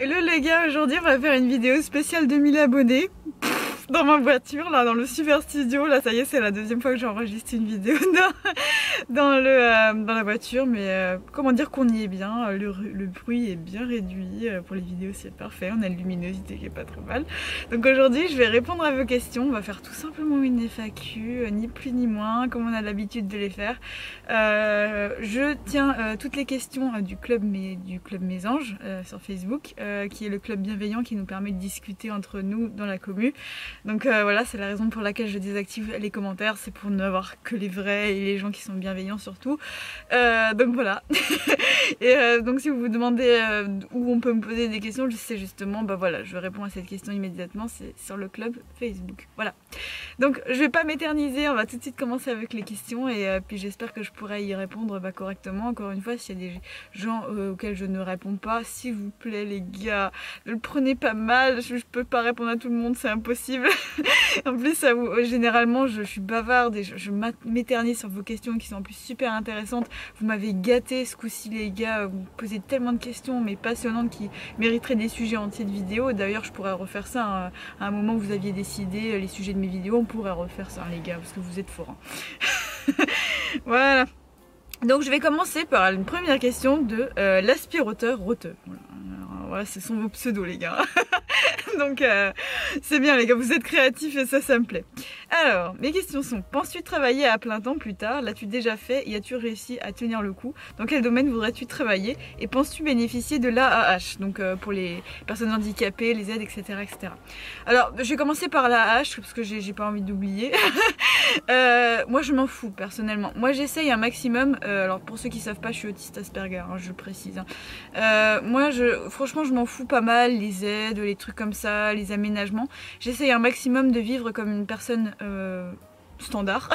Hello les gars, aujourd'hui on va faire une vidéo spéciale 2000 abonnés dans ma voiture, là dans le super studio. Là ça y est, c'est la deuxième fois que j'enregistre une vidéo dans la voiture, mais comment dire qu'on y est bien, le bruit est bien réduit, pour les vidéos c'est parfait, on a une luminosité qui est pas trop mal. Donc aujourd'hui je vais répondre à vos questions, on va faire tout simplement une FAQ, ni plus ni moins, comme on a l'habitude de les faire. Je tiens toutes les questions du club Mésange sur Facebook, qui est le club bienveillant qui nous permet de discuter entre nous dans la commu. Donc voilà, c'est la raison pour laquelle je désactive les commentaires, c'est pour n'avoir que les vrais et les gens qui sont bienveillants surtout. Donc voilà. Et donc si vous vous demandez où on peut me poser des questions, je sais justement, bah voilà, je réponds à cette question immédiatement, c'est sur le club Facebook. Voilà. Donc je vais pas m'éterniser, on va tout de suite commencer avec les questions et puis j'espère que je pourrai y répondre correctement. Encore une fois, s'il y a des gens auxquels je ne réponds pas, s'il vous plaît les gars, ne le prenez pas mal, je peux pas répondre à tout le monde, c'est impossible. En plus, généralement, je suis bavarde et je m'éternise sur vos questions qui sont en plus super intéressantes. Vous m'avez gâté ce coup-ci, les gars. Vous posez tellement de questions, mais passionnantes, qui mériteraient des sujets entiers de vidéos. D'ailleurs, je pourrais refaire ça à un moment où vous aviez décidé les sujets de mes vidéos. On pourrait refaire ça, les gars, parce que vous êtes forts. Hein. Voilà. Donc, je vais commencer par une première question de l'aspirateur roteux. Voilà, ce sont vos pseudos, les gars. Donc c'est bien les gars, vous êtes créatifs et ça me plaît. Alors, mes questions sont: penses-tu travailler à plein temps plus tard? L'as-tu déjà fait et as-tu réussi à tenir le coup? Dans quel domaine voudrais-tu travailler? Et penses-tu bénéficier de l'AAH, donc pour les personnes handicapées, les aides, etc., etc. Alors, je vais commencer par l'AAH parce que j'ai pas envie d'oublier. Moi je m'en fous personnellement. Moi j'essaye un maximum, alors pour ceux qui savent pas, je suis autiste Asperger, hein, je le précise. Hein. Moi franchement je m'en fous pas mal, les aides, les trucs comme ça, les aménagements. J'essaye un maximum de vivre comme une personne standard.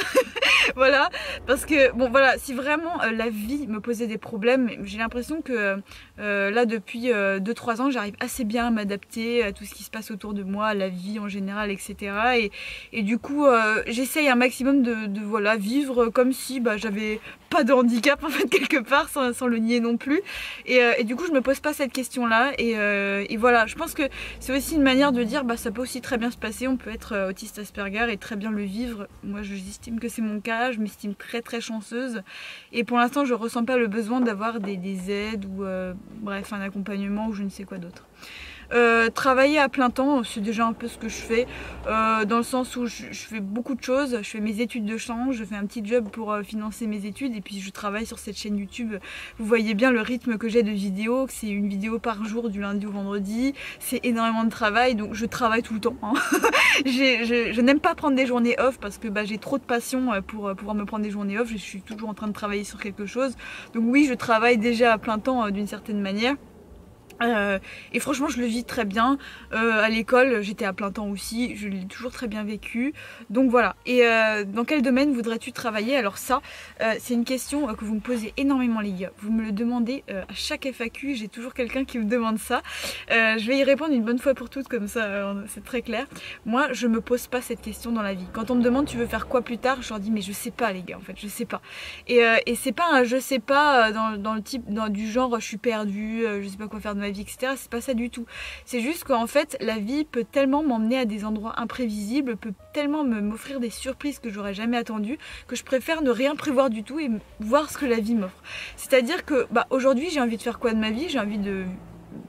Voilà, parce que bon voilà, si vraiment la vie me posait des problèmes, j'ai l'impression que là depuis 2-3 ans j'arrive assez bien à m'adapter à tout ce qui se passe autour de moi, à la vie en général, etc. Et du coup j'essaye un maximum de voilà, vivre comme si j'avais pas de handicap en fait quelque part, sans le nier non plus. Et du coup je me pose pas cette question là et voilà, je pense que c'est aussi une manière de dire ça peut aussi très bien se passer, on peut être autiste Asperger et très bien le vivre. Moi j'estime que c'est mon cas. Je m'estime très très chanceuse et pour l'instant je ressens pas le besoin d'avoir des aides ou bref un accompagnement ou je ne sais quoi d'autre. Travailler à plein temps, c'est déjà un peu ce que je fais, dans le sens où je fais beaucoup de choses. Je fais mes études de chant, je fais un petit job pour financer mes études et puis je travaille sur cette chaîne YouTube. Vous voyez bien le rythme que j'ai de vidéos, c'est une vidéo par jour du lundi au vendredi, c'est énormément de travail, donc je travaille tout le temps. Hein. Je n'aime pas prendre des journées off parce que j'ai trop de passion pour pouvoir me prendre des journées off. Je suis toujours en train de travailler sur quelque chose, donc oui je travaille déjà à plein temps d'une certaine manière. Et franchement je le vis très bien. À l'école j'étais à plein temps aussi, je l'ai toujours très bien vécu. Donc voilà. Et dans quel domaine voudrais-tu travailler? Alors ça c'est une question que vous me posez énormément les gars. Vous me le demandez à chaque FAQ, j'ai toujours quelqu'un qui me demande ça. Je vais y répondre une bonne fois pour toutes, comme ça c'est très clair. Moi je me pose pas cette question dans la vie. Quand on me demande tu veux faire quoi plus tard, je leur dis mais je sais pas les gars, en fait je sais pas. Et c'est pas un je sais pas dans le type du genre je suis perdue, je sais pas quoi faire de ma vie, etc. C'est pas ça du tout. C'est juste qu'en fait la vie peut tellement m'emmener à des endroits imprévisibles, peut tellement m'offrir des surprises que j'aurais jamais attendues, que je préfère ne rien prévoir du tout et voir ce que la vie m'offre. C'est-à-dire que aujourd'hui j'ai envie de faire quoi de ma vie? J'ai envie de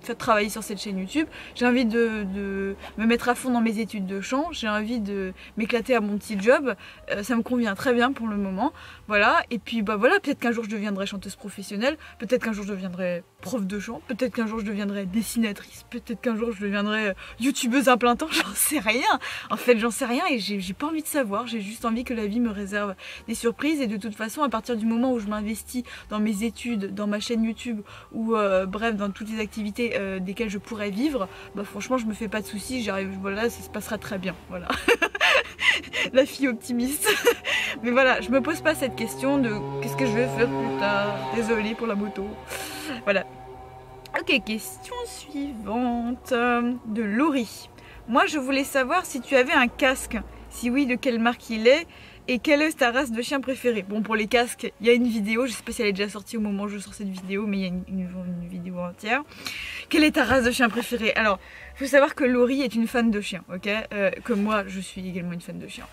faire travailler sur cette chaîne YouTube, j'ai envie de me mettre à fond dans mes études de chant, j'ai envie de m'éclater à mon petit job, ça me convient très bien pour le moment, voilà. Et puis voilà, peut-être qu'un jour je deviendrai chanteuse professionnelle, peut-être qu'un jour je deviendrai prof de chant, peut-être qu'un jour je deviendrai dessinatrice, peut-être qu'un jour je deviendrai youtubeuse à plein temps, j'en sais rien. En fait j'en sais rien et j'ai pas envie de savoir, j'ai juste envie que la vie me réserve des surprises. Et de toute façon à partir du moment où je m'investis dans mes études, dans ma chaîne YouTube ou bref dans toutes les activités desquelles je pourrais vivre, franchement je me fais pas de soucis, j'arrive, voilà, ça se passera très bien, voilà. La fille optimiste. Mais voilà, je me pose pas cette question de qu'est-ce que je vais faire plus tard, désolée pour la moto, voilà. Ok, question suivante de Laurie. Moi je voulais savoir si tu avais un casque, si oui de quelle marque il est Et quelle est ta race de chien préférée? Bon, pour les casques, il y a une vidéo, je sais pas si elle est déjà sortie au moment où je sors cette vidéo, mais il y a une vidéo entière. Quelle est ta race de chien préférée? Alors, faut savoir que Laurie est une fan de chiens, ok? Comme moi, je suis également une fan de chiens.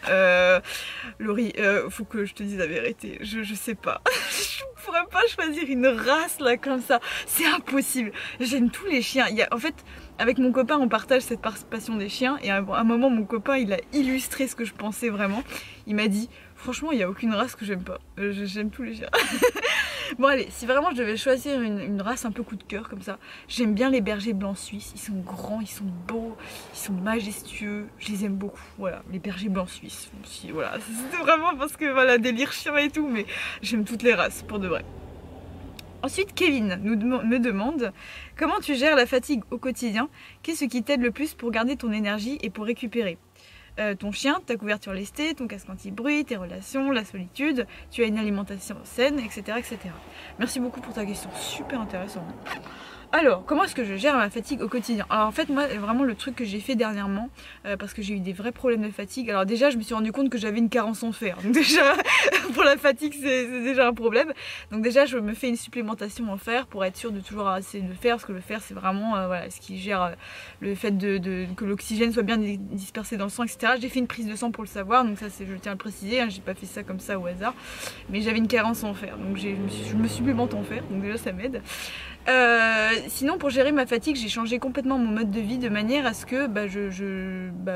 Laurie, faut que je te dise la vérité, je sais pas. Je pourrais pas choisir une race là comme ça, c'est impossible. J'aime tous les chiens. En fait, avec mon copain, on partage cette passion des chiens, et à un moment, mon copain, il a illustré ce que je pensais vraiment. Il m'a dit, franchement, il n'y a aucune race que j'aime pas. J'aime tous les chiens. Bon allez, si vraiment je devais choisir une race un peu coup de cœur comme ça, j'aime bien les bergers blancs suisses. Ils sont grands, ils sont beaux, ils sont majestueux, je les aime beaucoup. Voilà, les bergers blancs suisses. Si, voilà, c'était vraiment parce que voilà, délire chien et tout, mais j'aime toutes les races pour de vrai. Ensuite, Kevin me demande comment tu gères la fatigue au quotidien. Qu'est-ce qui t'aide le plus pour garder ton énergie et pour récupérer? Ton chien, ta couverture lestée, ton casque anti-bruit, tes relations, la solitude, tu as une alimentation saine, etc., etc. Merci beaucoup pour ta question, super intéressant. Alors, comment est-ce que je gère ma fatigue au quotidien? Alors en fait, moi, vraiment le truc que j'ai fait dernièrement, parce que j'ai eu des vrais problèmes de fatigue. Alors déjà, je me suis rendu compte que j'avais une carence en fer. Donc déjà, pour la fatigue, c'est déjà un problème. Donc déjà, je me fais une supplémentation en fer pour être sûre de toujours avoir assez de fer, parce que le fer, c'est vraiment voilà, ce qui gère le fait que l'oxygène soit bien dispersé dans le sang, etc. J'ai fait une prise de sang pour le savoir, donc ça, je tiens à le préciser. Hein, j'ai pas fait ça comme ça au hasard, mais j'avais une carence en fer. Donc je me supplémente en fer, donc déjà ça m'aide. Sinon, pour gérer ma fatigue, j'ai changé complètement mon mode de vie de manière à ce que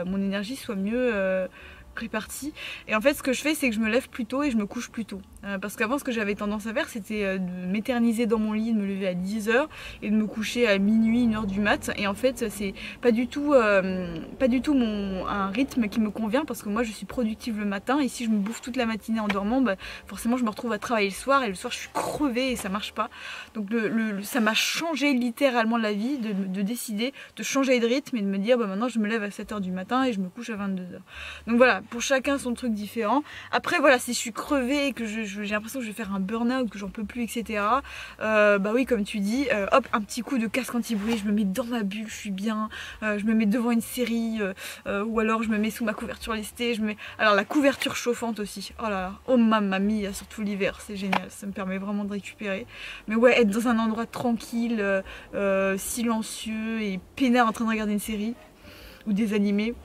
mon énergie soit mieux répartie. Et en fait, ce que je fais, c'est que je me lève plus tôt et je me couche plus tôt. Parce qu'avant, ce que j'avais tendance à faire, c'était de m'éterniser dans mon lit, de me lever à 10 h et de me coucher à minuit, 1 h du mat. Et en fait, c'est pas du tout un rythme qui me convient, parce que moi, je suis productive le matin, et si je me bouffe toute la matinée en dormant, forcément, je me retrouve à travailler le soir, et le soir, je suis crevée et ça marche pas. Donc, ça m'a changé littéralement la vie de décider de changer de rythme et de me dire, maintenant, je me lève à 7 h du matin et je me couche à 22 h. Donc voilà, pour chacun son truc différent. Après, voilà, si je suis crevée et que j'ai l'impression que je vais faire un burn-out, que j'en peux plus, etc. Oui, comme tu dis, hop, un petit coup de casque anti-bruit, je me mets dans ma bulle, je suis bien, je me mets devant une série, ou alors je me mets sous ma couverture lestée, alors la couverture chauffante aussi, oh là là, oh mamma mia, surtout l'hiver, c'est génial, ça me permet vraiment de récupérer. Mais ouais, être dans un endroit tranquille, silencieux et peinard en train de regarder une série ou des animés,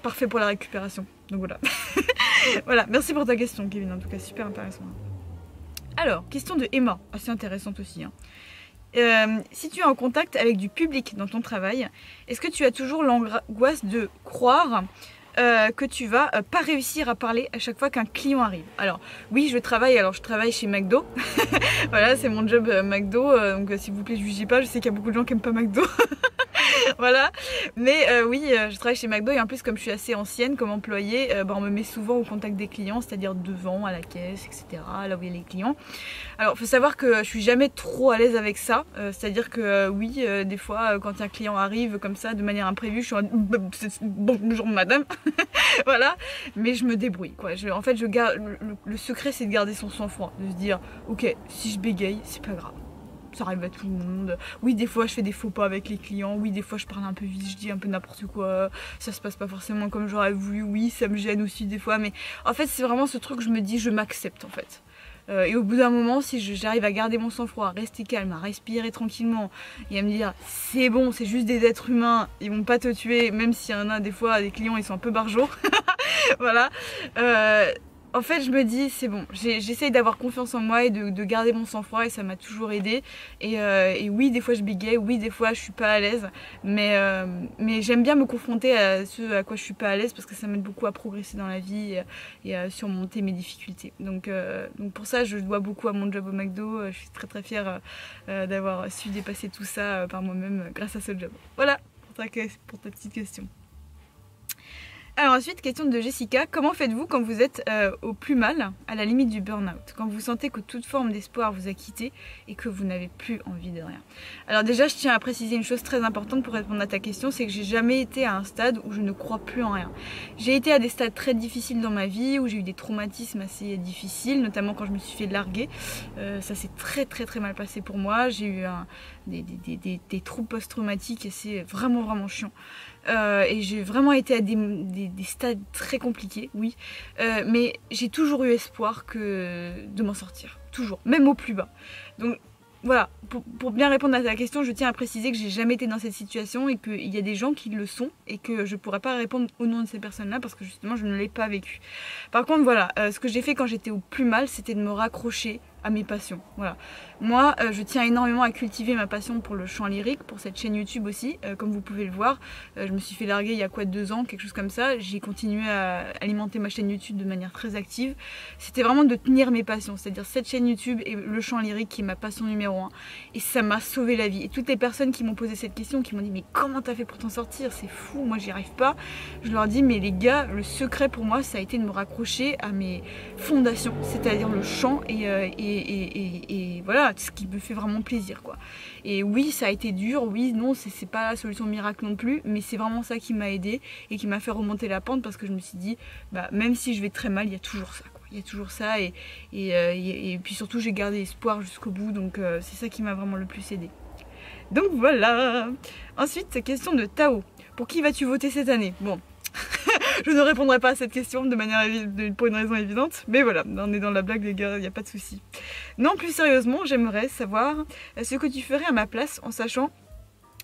parfait pour la récupération. Donc voilà. Voilà, merci pour ta question, Kevin, en tout cas super intéressant. Alors, question de Emma, assez intéressante aussi. Si tu es en contact avec du public dans ton travail, est-ce que tu as toujours l'angoisse de croire que tu vas pas réussir à parler à chaque fois qu'un client arrive? Alors oui, je travaille chez McDo. Voilà, c'est mon job McDo, donc s'il vous plaît, jugez pas, je sais qu'il y a beaucoup de gens qui aiment pas McDo. Voilà, mais oui, je travaille chez McDo, et en plus, comme je suis assez ancienne comme employée, on me met souvent au contact des clients, c'est-à-dire devant, à la caisse, etc., là où il y a les clients. Alors il faut savoir que je suis jamais trop à l'aise avec ça, c'est-à-dire que oui, des fois quand un client arrive comme ça de manière imprévue, je suis en bonjour madame. Voilà, mais je me débrouille quoi. En fait, le secret, c'est de garder son sang-froid, de se dire ok, si je bégaye, c'est pas grave. Ça arrive à tout le monde. Oui, des fois je fais des faux pas avec les clients. Oui, des fois je parle un peu vite, je dis un peu n'importe quoi. Ça se passe pas forcément comme j'aurais voulu. Oui, ça me gêne aussi des fois. Mais en fait, c'est vraiment ce truc que je me dis, je m'accepte en fait. Et au bout d'un moment, si j'arrive à garder mon sang-froid, à rester calme, à respirer tranquillement et à me dire c'est bon, c'est juste des êtres humains, ils vont pas te tuer, même s'il y en a des fois, des clients ils sont un peu barjots. Voilà. En fait, je me dis, c'est bon, j'essaye d'avoir confiance en moi et de garder mon sang-froid, et ça m'a toujours aidé. Et oui, des fois je bégaye, oui, des fois je suis pas à l'aise, mais j'aime bien me confronter à ce à quoi je suis pas à l'aise, parce que ça m'aide beaucoup à progresser dans la vie et à surmonter mes difficultés. Donc pour ça, je dois beaucoup à mon job au McDo. Je suis très très fière d'avoir su dépasser tout ça par moi-même grâce à ce job. Voilà pour ta petite question. Alors ensuite, question de Jessica, comment faites-vous quand vous êtes au plus mal, à la limite du burn-out, quand vous sentez que toute forme d'espoir vous a quitté et que vous n'avez plus envie de rien? Alors déjà, je tiens à préciser une chose très importante pour répondre à ta question, c'est que j'ai jamais été à un stade où je ne crois plus en rien. J'ai été à des stades très difficiles dans ma vie, où j'ai eu des traumatismes assez difficiles, notamment quand je me suis fait larguer. Ça s'est très très très mal passé pour moi. J'ai eu des troubles post-traumatiques et c'est vraiment vraiment chiant. Et j'ai vraiment été à des stades très compliqués, oui. Mais j'ai toujours eu espoir de m'en sortir, toujours, même au plus bas. Donc voilà, pour bien répondre à ta question, je tiens à préciser que j'ai jamais été dans cette situation et qu'il y a des gens qui le sont et que je pourrais pas répondre au nom de ces personnes-là parce que justement je ne l'ai pas vécu. Par contre voilà, ce que j'ai fait quand j'étais au plus mal, c'était de me raccrocher à mes passions. Voilà. Moi, je tiens énormément à cultiver ma passion pour le chant lyrique, pour cette chaîne YouTube aussi, comme vous pouvez le voir. Je me suis fait larguer il y a quoi 2 ans, quelque chose comme ça. J'ai continué à alimenter ma chaîne YouTube de manière très active. C'était vraiment de tenir mes passions, c'est-à-dire cette chaîne YouTube et le chant lyrique qui est ma passion numéro 1. Et ça m'a sauvé la vie. Et toutes les personnes qui m'ont posé cette question, qui m'ont dit mais comment t'as fait pour t'en sortir? C'est fou, moi j'y arrive pas. Je leur dis mais les gars, le secret pour moi ça a été de me raccrocher à mes fondations, c'est-à-dire le chant et voilà, ce qui me fait vraiment plaisir quoi. Et oui, ça a été dur, oui, non, c'est pas la solution miracle non plus, mais c'est vraiment ça qui m'a aidé et qui m'a fait remonter la pente parce que je me suis dit, bah même si je vais très mal, il y a toujours ça quoi. Il y a toujours ça et puis surtout j'ai gardé espoir jusqu'au bout, donc c'est ça qui m'a vraiment le plus aidé. Donc voilà. Ensuite, question de Tao. Pour qui vas-tu voter cette année? Bon. Je ne répondrai pas à cette question de manière pour une raison évidente, mais voilà, on est dans la blague les gars, il n'y a pas de souci. Non, plus sérieusement, j'aimerais savoir ce que tu ferais à ma place en sachant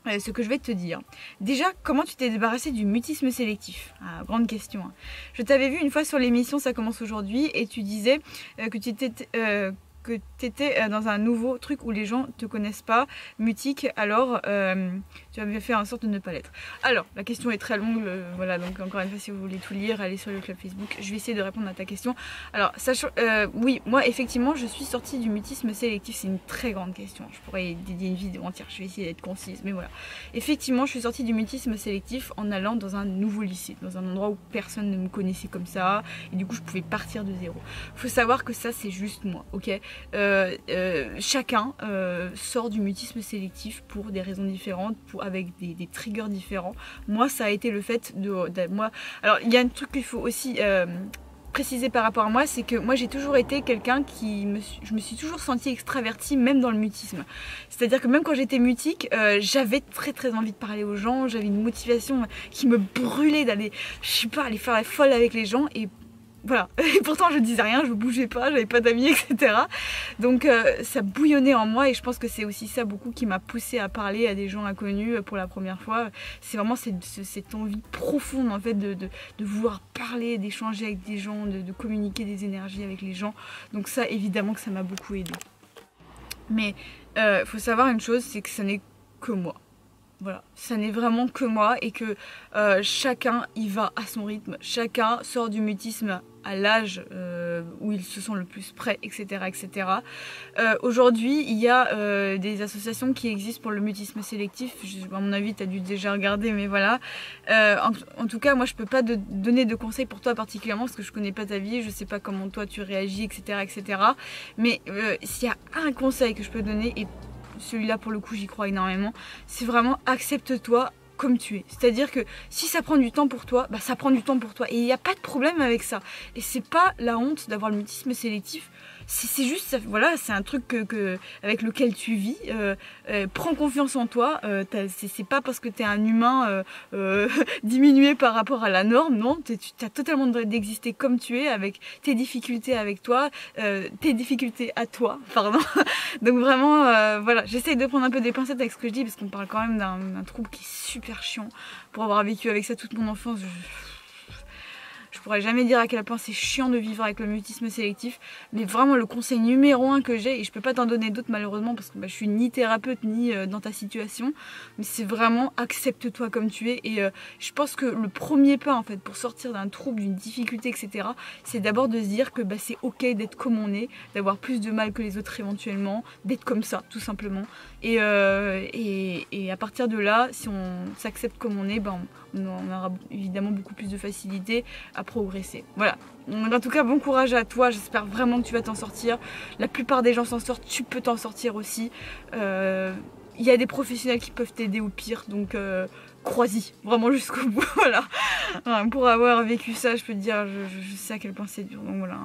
ce que je vais te dire. Déjà, comment tu t'es débarrassé du mutisme sélectif? Ah, grande question. Hein. Je t'avais vu une fois sur l'émission Ça commence aujourd'hui et tu disais que tu étais dans un nouveau truc où les gens te connaissent pas, mutique, alors tu avais fait en sorte de ne pas l'être. Alors, la question est très longue, voilà, donc encore une fois, si vous voulez tout lire, allez sur le club Facebook, je vais essayer de répondre à ta question. Alors, sachant, oui, moi, effectivement, je suis sortie du mutisme sélectif, c'est une très grande question, je pourrais dédier une vidéo entière, je vais essayer d'être concise, mais voilà. Effectivement, je suis sortie du mutisme sélectif en allant dans un nouveau lycée, dans un endroit où personne ne me connaissait comme ça, et du coup, je pouvais partir de zéro. Faut savoir que ça, c'est juste moi, ok? Chacun sort du mutisme sélectif pour des raisons différentes, avec des triggers différents. Moi, ça a été le fait de moi. Alors, il y a un truc qu'il faut aussi préciser par rapport à moi, c'est que moi j'ai toujours été quelqu'un je me suis toujours sentie extravertie même dans le mutisme. C'est-à-dire que même quand j'étais mutique, j'avais très envie de parler aux gens, j'avais une motivation qui me brûlait d'aller, je sais pas, aller faire la folle avec les gens et voilà, et pourtant je disais rien, je bougeais pas, j'avais pas d'amis, etc. Donc ça bouillonnait en moi et je pense que c'est aussi ça beaucoup qui m'a poussée à parler à des gens inconnus pour la première fois. C'est vraiment cette envie profonde en fait de vouloir parler, d'échanger avec des gens, de communiquer des énergies avec les gens. Donc ça évidemment que ça m'a beaucoup aidée. Mais faut savoir une chose, c'est que ça n'est que moi. Voilà, ça n'est vraiment que moi et que chacun y va à son rythme, chacun sort du mutisme à l'âge où ils se sont le plus prêts, etc. etc. Aujourd'hui, il y a des associations qui existent pour le mutisme sélectif, à mon avis, tu as dû déjà regarder, mais voilà. En tout cas, moi, je peux pas donner de conseils pour toi particulièrement parce que je connais pas ta vie, je sais pas comment toi tu réagis, etc. etc. Mais s'il y a un conseil que je peux donner, et celui-là pour le coup j'y crois énormément, c'est vraiment accepte-toi comme tu es. C'est-à-dire que si ça prend du temps pour toi, bah ça prend du temps pour toi et il n'y a pas de problème avec ça. Et c'est pas la honte d'avoir le mutisme sélectif, c'est juste, voilà, c'est un truc avec lequel tu vis. Prends confiance en toi, c'est pas parce que t'es un humain diminué par rapport à la norme, non, tu as totalement le droit d'exister comme tu es, avec tes difficultés avec toi, tes difficultés à toi, pardon. Donc vraiment, voilà, j'essaye de prendre un peu des pincettes avec ce que je dis, parce qu'on parle quand même d'un trouble qui est super chiant. Pour avoir vécu avec ça toute mon enfance, je pourrais jamais dire à quel point c'est chiant de vivre avec le mutisme sélectif, mais vraiment le conseil numéro 1 que j'ai, et je peux pas t'en donner d'autres malheureusement parce que je suis ni thérapeute ni dans ta situation, mais c'est vraiment accepte-toi comme tu es. Et je pense que le premier pas en fait pour sortir d'un trouble, d'une difficulté, etc., c'est d'abord de se dire que c'est ok d'être comme on est, d'avoir plus de mal que les autres éventuellement, d'être comme ça tout simplement. Et à partir de là, si on s'accepte comme on est, on aura évidemment beaucoup plus de facilité à progresser. Voilà. En tout cas, bon courage à toi. J'espère vraiment que tu vas t'en sortir. La plupart des gens s'en sortent. Tu peux t'en sortir aussi. Il y a des professionnels qui peuvent t'aider au pire. Donc, crois-y. Vraiment jusqu'au bout. Voilà. Pour avoir vécu ça, je peux te dire, je sais à quel point c'est dur. Donc voilà.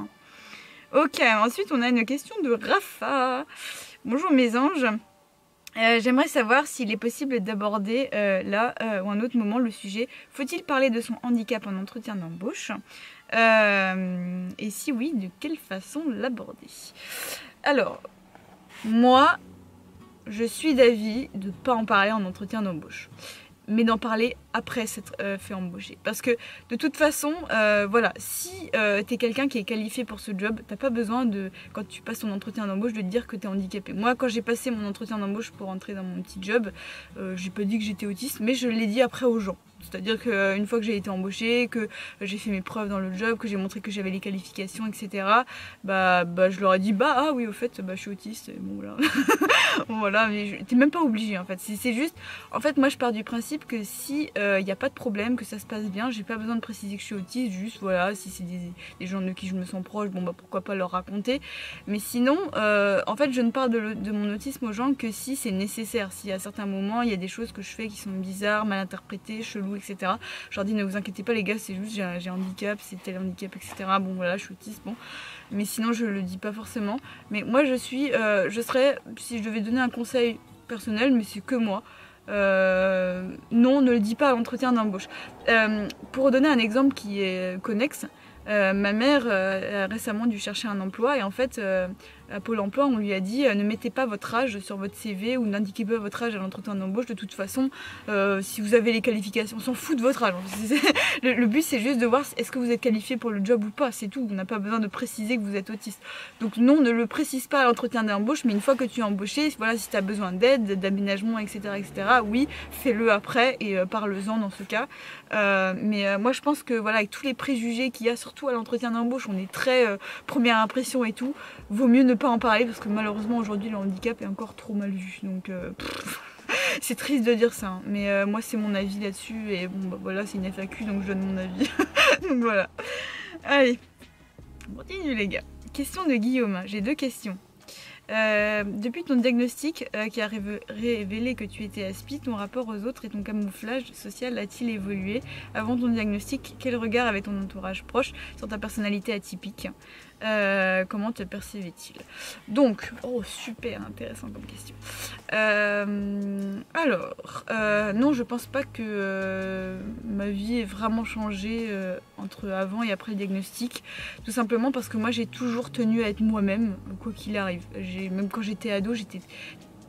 Ok. Ensuite, on a une question de Rafa. Bonjour mes anges. J'aimerais savoir s'il est possible d'aborder là ou à un autre moment le sujet. Faut-il parler de son handicap en entretien d'embauche et si oui, de quelle façon l'aborder? Alors, moi, je suis d'avis de ne pas en parler en entretien d'embauche, mais d'en parler après s'être fait embaucher. Parce que de toute façon, voilà, si tu es quelqu'un qui est qualifié pour ce job, t'as pas besoin de, quand tu passes ton entretien d'embauche, de te dire que tu es handicapé. Moi, quand j'ai passé mon entretien d'embauche pour entrer dans mon petit job, j'ai pas dit que j'étais autiste, mais je l'ai dit après aux gens. C'est-à-dire qu'une fois que j'ai été embauchée, que j'ai fait mes preuves dans le job, que j'ai montré que j'avais les qualifications, etc. Bah je leur ai dit ah oui au fait je suis autiste. Et bon voilà. Bon, voilà, mais t'es même pas obligé en fait. C'est juste, en fait moi je pars du principe que si il n'y a pas de problème, que ça se passe bien, j'ai pas besoin de préciser que je suis autiste. Juste voilà, si c'est des gens de qui je me sens proche, bon bah pourquoi pas leur raconter. Mais sinon, en fait je ne parle de mon autisme aux gens que si c'est nécessaire. Si à certains moments il y a des choses que je fais qui sont bizarres, mal interprétées, chelou, etc. Je leur dis ne vous inquiétez pas les gars, c'est juste j'ai un handicap, c'est tel handicap, etc. Bon voilà, je suis autiste, bon. Mais sinon je le dis pas forcément. Mais moi je serais, si je devais donner un conseil personnel, mais c'est que moi, non, ne le dis pas à l'entretien d'embauche. Pour donner un exemple qui est connexe, ma mère a récemment dû chercher un emploi et en fait à Pôle emploi on lui a dit ne mettez pas votre âge sur votre CV ou n'indiquez pas votre âge à l'entretien d'embauche. De toute façon si vous avez les qualifications, on s'en fout de votre âge. Le but c'est juste de voir est-ce que vous êtes qualifié pour le job ou pas, c'est tout. On n'a pas besoin de préciser que vous êtes autiste. Donc non, ne le précise pas à l'entretien d'embauche, mais une fois que tu es embauché, voilà, si tu as besoin d'aide, d'aménagement, etc., oui, fais-le après et parle-en dans ce cas. Mais moi je pense que voilà, avec tous les préjugés qu'il y a surtout à l'entretien d'embauche, on est très première impression et tout, vaut mieux ne pas en parler parce que malheureusement aujourd'hui le handicap est encore trop mal vu. Donc c'est triste de dire ça, hein. Mais moi c'est mon avis là-dessus et bon bah voilà, c'est une FAQ donc je donne mon avis. Donc voilà. Allez, on continue les gars. Question de Guillaume, j'ai 2 questions. Depuis ton diagnostic qui a révélé que tu étais aspi, ton rapport aux autres et ton camouflage social a-t-il évolué? Avant ton diagnostic, quel regard avait ton entourage proche sur ta personnalité atypique? Comment te percevait-il? Donc, oh super intéressant comme question. Alors, non, je pense pas que ma vie ait vraiment changé entre avant et après le diagnostic. Tout simplement parce que moi j'ai toujours tenu à être moi-même, quoi qu'il arrive. Même quand j'étais ado, j'étais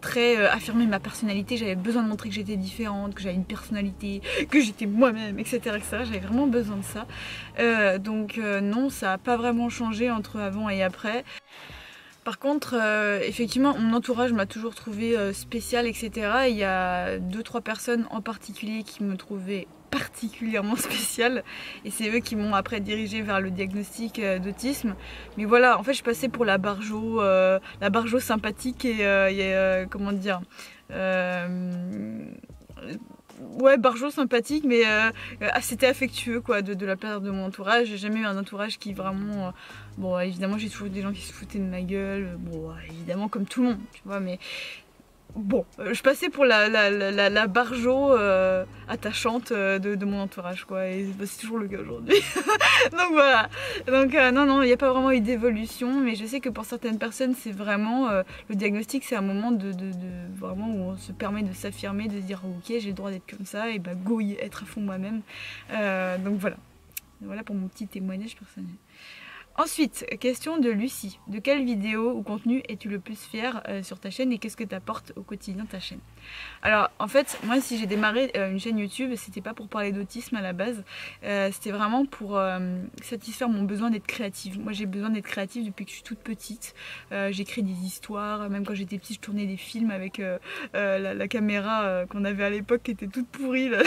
très affirmer ma personnalité, j'avais besoin de montrer que j'étais différente, que j'avais une personnalité, que j'étais moi-même, etc., etc. J'avais vraiment besoin de ça. Donc non, ça n'a pas vraiment changé entre avant et après. Par contre, effectivement, mon entourage m'a toujours trouvé spéciale, etc. Il y a 2-3 personnes en particulier qui me trouvaient particulièrement spéciale et c'est eux qui m'ont après dirigé vers le diagnostic d'autisme. Mais voilà, en fait je passais pour la barjo sympathique et comment dire, ouais, barjo sympathique, mais c'était affectueux quoi de la part de mon entourage. J'ai jamais eu un entourage qui vraiment bon évidemment j'ai toujours eu des gens qui se foutaient de ma gueule, bon évidemment comme tout le monde tu vois, mais bon, je passais pour la barjo attachante de mon entourage quoi, et c'est toujours le cas aujourd'hui. Donc voilà, donc non, il n'y a pas vraiment eu d'évolution, mais je sais que pour certaines personnes c'est vraiment, le diagnostic c'est un moment de vraiment où on se permet de s'affirmer, de se dire ok j'ai le droit d'être comme ça, et bah go être à fond moi-même. Donc voilà pour mon petit témoignage personnel. Ensuite, question de Lucie. De quelle vidéo ou contenu es-tu le plus fière sur ta chaîne et qu'est-ce que t'apporte au quotidien ta chaîne? Alors en fait, moi si j'ai démarré une chaîne YouTube, c'était pas pour parler d'autisme à la base, c'était vraiment pour satisfaire mon besoin d'être créative. Moi j'ai besoin d'être créative depuis que je suis toute petite. J'écris des histoires, même quand j'étais petite je tournais des films avec la caméra qu'on avait à l'époque qui était toute pourrie là.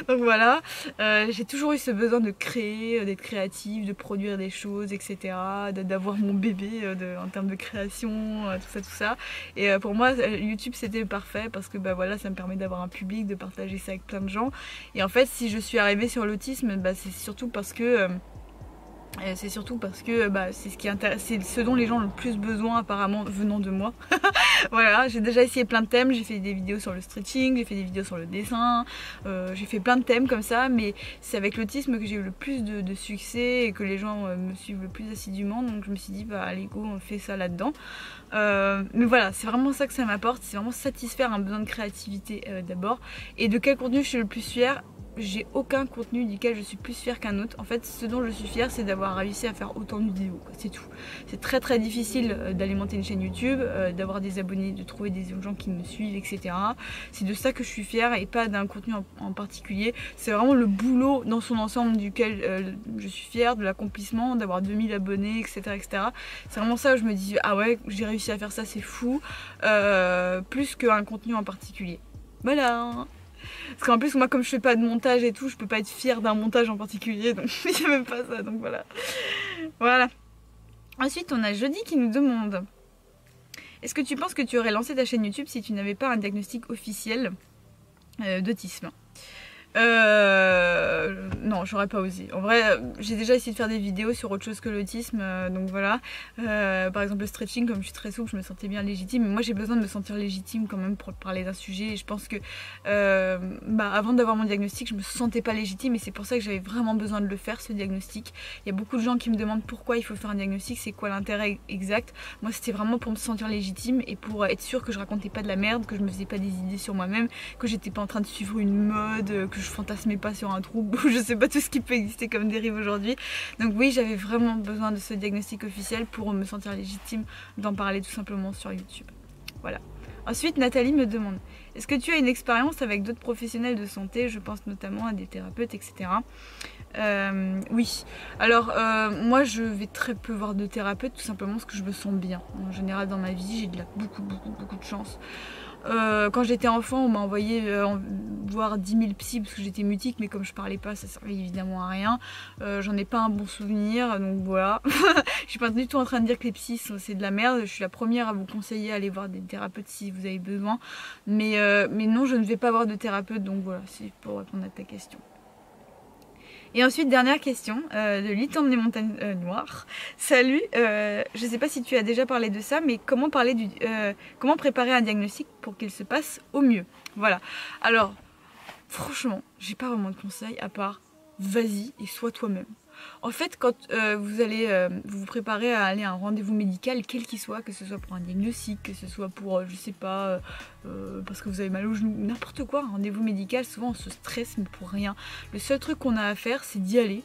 Donc voilà, j'ai toujours eu ce besoin de créer, d'être créative, de produire des choses, etc. D'avoir mon bébé en termes de création, tout ça. Et pour moi, YouTube c'était parfait parce que bah, voilà, ça me permet d'avoir un public, de partager ça avec plein de gens. Et en fait, si je suis arrivée sur l'autisme, bah, c'est surtout parce que C'est surtout parce que c'est ce dont les gens ont le plus besoin apparemment venant de moi. Voilà, j'ai déjà essayé plein de thèmes, j'ai fait des vidéos sur le stretching, j'ai fait des vidéos sur le dessin, j'ai fait plein de thèmes comme ça, mais c'est avec l'autisme que j'ai eu le plus de succès et que les gens me suivent le plus assidûment, donc je me suis dit allez go, on fait ça là-dedans. Mais voilà, c'est vraiment ça que ça m'apporte, c'est vraiment satisfaire un besoin de créativité d'abord. Et de quel contenu je suis le plus fière? J'ai aucun contenu duquel je suis plus fière qu'un autre. En fait, ce dont je suis fière, c'est d'avoir réussi à faire autant de vidéos, c'est tout. C'est très très difficile d'alimenter une chaîne YouTube, d'avoir des abonnés, de trouver des gens qui me suivent, etc. C'est de ça que je suis fière et pas d'un contenu en particulier. C'est vraiment le boulot dans son ensemble duquel je suis fière, de l'accomplissement, d'avoir 2000 abonnés, etc. etc. C'est vraiment ça où je me dis, ah ouais, j'ai réussi à faire ça, c'est fou, plus qu'un contenu en particulier. Voilà. Parce qu'en plus moi comme je fais pas de montage et tout, je peux pas être fière d'un montage en particulier, donc il n'y a même pas ça, donc voilà. Voilà. Ensuite on a Jody qui nous demande: est-ce que tu penses que tu aurais lancé ta chaîne YouTube si tu n'avais pas un diagnostic officiel d'autisme? Non, j'aurais pas osé. En vrai, j'ai déjà essayé de faire des vidéos sur autre chose que l'autisme, donc voilà. Par exemple le stretching, comme je suis très souple, je me sentais bien légitime. Mais moi j'ai besoin de me sentir légitime quand même pour parler d'un sujet. Et je pense que avant d'avoir mon diagnostic, je me sentais pas légitime et c'est pour ça que j'avais vraiment besoin de le faire, ce diagnostic. Il y a beaucoup de gens qui me demandent pourquoi il faut faire un diagnostic, c'est quoi l'intérêt exact. Moi c'était vraiment pour me sentir légitime et pour être sûre que je racontais pas de la merde, que je me faisais pas des idées sur moi-même, que j'étais pas en train de suivre une mode, que je fantasmais pas sur un trouble ou je sais pas tout ce qui peut exister comme dérive aujourd'hui. Donc oui, j'avais vraiment besoin de ce diagnostic officiel pour me sentir légitime d'en parler tout simplement sur YouTube. Voilà. Ensuite, Nathalie me demande: est-ce que tu as une expérience avec d'autres professionnels de santé? Je pense notamment à des thérapeutes, etc. Oui. Alors, moi, je vais très peu voir de thérapeutes, tout simplement parce que je me sens bien. En général, dans ma vie, j'ai beaucoup de chance. Quand j'étais enfant, on m'a envoyé voir 10 000 psys parce que j'étais mutique, mais comme je parlais pas, ça servait évidemment à rien. J'en ai pas un bon souvenir, donc voilà. Je suis pas du tout en train de dire que les psys c'est de la merde. Je suis la première à vous conseiller d'aller voir des thérapeutes si vous avez besoin. Mais non, je ne vais pas voir de thérapeute, donc voilà, c'est pour répondre à ta question. Et ensuite, dernière question de Litan des montagnes noires. Salut, je sais pas si tu as déjà parlé de ça, mais comment préparer un diagnostic pour qu'il se passe au mieux? Voilà. Alors, franchement, j'ai pas vraiment de conseils à part vas-y et sois toi-même. En fait, quand vous allez vous préparer à aller à un rendez-vous médical, quel qu'il soit, que ce soit pour un diagnostic, que ce soit pour, je sais pas, parce que vous avez mal au genou, n'importe quoi, un rendez-vous médical, souvent on se stresse mais pour rien. Le seul truc qu'on a à faire, c'est d'y aller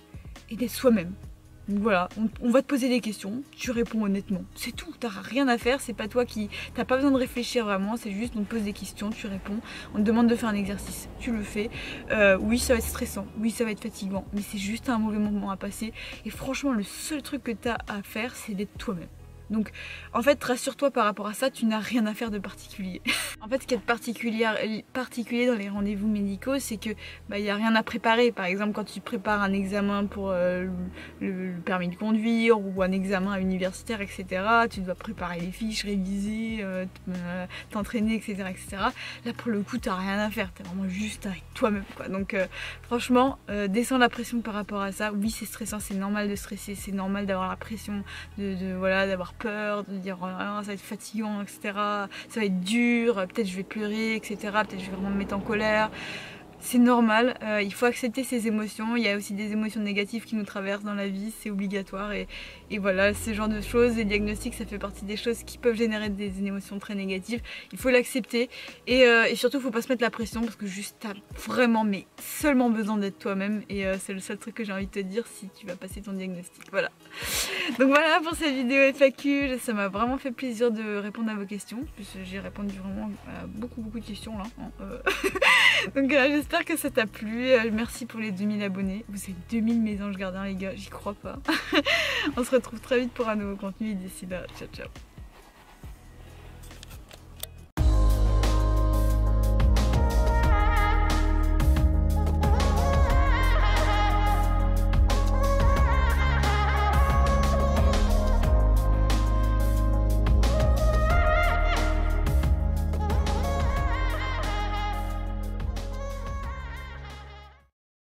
et d'être soi-même. Donc voilà, on va te poser des questions, tu réponds honnêtement, c'est tout, t'as rien à faire, c'est pas toi qui... T'as pas besoin de réfléchir vraiment, c'est juste on te pose des questions, tu réponds, on te demande de faire un exercice, tu le fais. Oui, ça va être stressant, oui, ça va être fatigant, mais c'est juste un mauvais moment à passer. Et franchement, le seul truc que t'as à faire, c'est d'être toi-même. Donc en fait, rassure-toi par rapport à ça, tu n'as rien à faire de particulier. En fait, ce qui est particulier dans les rendez-vous médicaux, c'est que il n'y a rien à préparer. Par exemple, quand tu prépares un examen pour le permis de conduire ou un examen universitaire, etc., tu dois préparer les fiches, réviser, t'entraîner, etc., etc. Là, pour le coup, tu n'as rien à faire. Tu es vraiment juste avec toi-même, quoi. Donc franchement, descends la pression par rapport à ça. Oui, c'est stressant, c'est normal de stresser, c'est normal d'avoir la pression, voilà, d'avoir peur, de dire oh, ça va être fatigant, etc. Ça va être dur, peut-être je vais pleurer, etc. Peut-être je vais vraiment me mettre en colère. C'est normal, il faut accepter ses émotions. Il y a aussi des émotions négatives qui nous traversent dans la vie, c'est obligatoire. Et voilà, ce genre de choses, les diagnostics, ça fait partie des choses qui peuvent générer des émotions très négatives. Il faut l'accepter et surtout, il ne faut pas se mettre la pression parce que juste, tu as vraiment, mais seulement besoin d'être toi-même. Et c'est le seul truc que j'ai envie de te dire si tu vas passer ton diagnostic. Voilà. Donc voilà pour cette vidéo FAQ, ça m'a vraiment fait plaisir de répondre à vos questions. Puisque j'ai répondu vraiment à beaucoup de questions là. Donc j'espère que ça t'a plu, merci pour les 2000 abonnés, vous êtes 2000 mes anges gardiens les gars, j'y crois pas. On se retrouve très vite pour un nouveau contenu et d'ici là, ciao ciao.